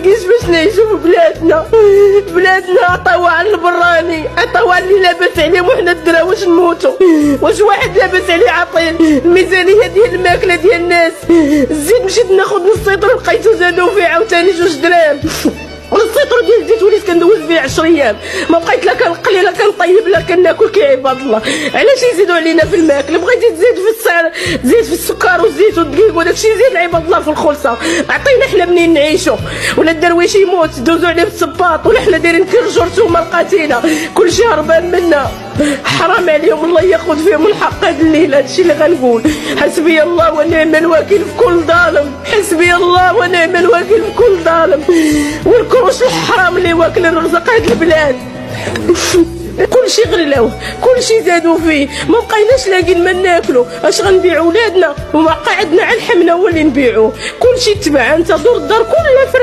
كاينش باش نعيشو في بلادنا. بلادنا عطاوها على البراني، عطاوها اللي لاباس عليهم وحنا الدرا واش نموتو. واش واحد لاباس عليه عطيه الميزانيه ديال الماكله ديال الناس. الزيت مشيت ناخذ نص لتر لقيتو زادو فيه عاوتاني 2 دراهم. والسيطر ديال الزيت وليت كندوز فيه 10 ايام، ما بقيت لا كنقلي لا كنطيب لا كناكل. كعباد الله علاش يزيدوا علينا في الماكله؟ بغيتي تزيد في السعر زيد في السكر والزيت والدقيق وداكشي، زيد عباد الله في الخلصه. عطينا حنا منين نعيشوا؟ ولا الدرويش يموت دوزوا عليه بالصباط، ولا حنا دايرين كرجور نتوما القاتيله كلشي هربان منا. حرام عليهم، الله ياخذ فيهم الحق هذا الليل. هادشي اللي غنقول. حسبي الله ونعم الوكيل في كل ظالم، حسبي الله ونعم الوكيل في كل ظالم. والكروش الحرام اللي واكل الرزق هاد البلاد. كلشي غلاو، كلشي زادوا فيه، ما بقيناش لاقيين ما ناكلو. اش غنبيعوا ولادنا؟ وما قعدنا على الحمله هو اللي نبيعوه. كلشي تبع. انت دور الدار كلها